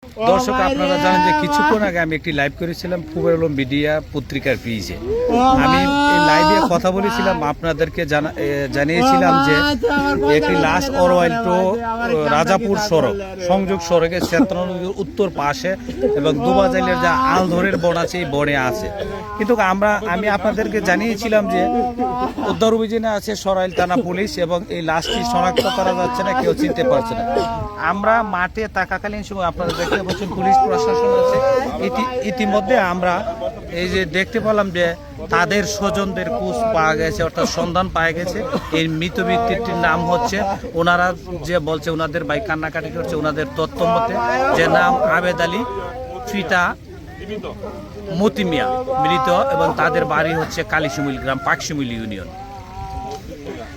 দর্শক আপনারা জানেন যে কিছুক্ষণ আগে আমি একটি লাইভ করেছিলাম ফুবের আলম মিডিয়া পত্রিকার পেজে। আমি এই লাইভে কথা বলেছিলাম, আপনাদেরকে জানিয়েছিলাম যে একটি লাশ অরওয়াইল টু রাজাপুর সড়ক সংযোগ সড়কের চেতনা নদীর উত্তর পাশে এবং দুবাজাইলের যা আলধরের বন আছে এই বনে আছে। কিন্তু আমি আপনাদেরকে জানিয়েছিলাম যে উদ্ধার অভিযানে আছে সরাইল থানা পুলিশ এবং এই লাশটি শনাক্ত করা যাচ্ছে না, কেউ চিনতে পারছে না। আমরা মাঠে থাকাকালীন সময় আপনারা দেখতে পাচ্ছেন পুলিশ প্রশাসন আছে। ইতিমধ্যে আমরা এই যে দেখতে পেলাম যে তাদের স্বজনদের কুচ পাওয়া গেছে, অর্থাৎ সন্ধান পাওয়া গেছে। এই মৃত ব্যক্তিটির নাম হচ্ছে, ওনারা যে বলছে ওনাদের ভাই কান্নাকাটি করছে, ওনাদের তথ্য মতে যে নাম আবেদ আলী ফিতা মতিমিয়া মৃত, এবং তাদের বাড়ি হচ্ছে কালীশিমুল গ্রাম পাকশিমুল ইউনিয়ন।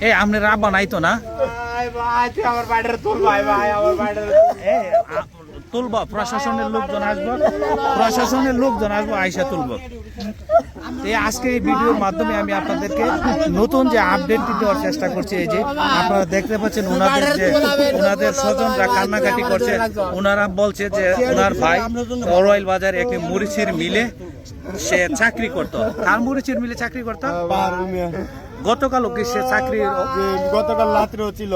এই আপনার আব্বা নাই তো না? তুলব, প্রশাসনের লোকজন আসবো আইসা তুলব। আজকে এই ভিডিওর মাধ্যমে আমি আপনাদেরকে নতুন যে আপডেটটি দেওয়ার চেষ্টা করছি। এই যে আপনারা দেখতে পাচ্ছেন ওনাদের স্বজনরা কান্নাকাটি করছে। ওনারা বলছে যে ওনার ভাই অরওয়াইল বাজারে একটি মরিচের মিলে সে চাকরি করতো। তার মরিচের মিলে চাকরি করতো। গতকাল কি সে চাকরি? গতকাল রাত্রেও ছিল।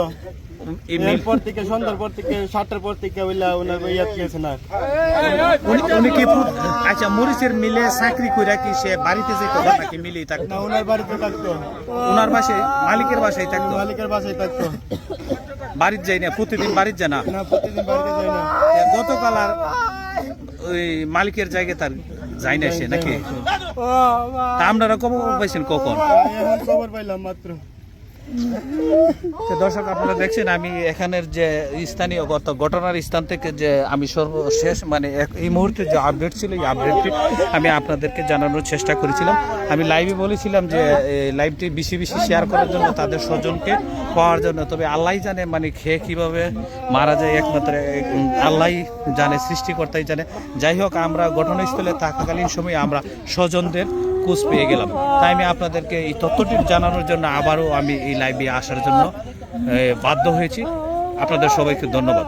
পর থেকে সন্ধ্যার পর থেকে 7টার পর থেকে উনি কি আচ্ছা মরিচের মিলে চাকরি কইরা কি সে বাড়িতে যেত নাকি মিলেই থাকতো? ওনার বাড়িতে থাকতো। ওনার বাসায় মালিকের বাসায় থাকতো? মালিকের বাসায় থাকতো। বাড়িতে যাই না? প্রতিদিন বাড়িতে যায় না? প্রতিদিন বাড়িতে যায় না। গতকাল আর ওই মালিকের জায়গায় তার যাই না সে নাকি? তা আপনারা খবর পাইছেন কখন? খবর পাইলাম মাত্র। দর্শক আপনারা দেখছেন আমি এখানের যে স্থানীয় ঘটনার স্থান থেকে যে আমি সর্বশেষ মানে এই মুহূর্তে যে আপডেট ছিল এই আপডেটটি আমি আপনাদেরকে জানানোর চেষ্টা করেছিলাম। আমি লাইভে বলেছিলাম যে লাইভটি বেশি শেয়ার করার জন্য, তাদের স্বজনকে পাওয়ার জন্য। তবে আল্লাহ জানে মানে খেয়ে কীভাবে মারা যায় একমাত্র আল্লাহ জানে, সৃষ্টিকর্তাই জানে। যাই হোক, আমরা ঘটনাস্থলে থাকাকালীন সময় আমরা স্বজনদের খোঁজ পেয়ে গেলাম। তাই আমি আপনাদেরকে এই তথ্যটি জানানোর জন্য আবারও আমি এই লাইভে আসার জন্য বাধ্য হয়েছি। আপনাদের সবাইকে ধন্যবাদ।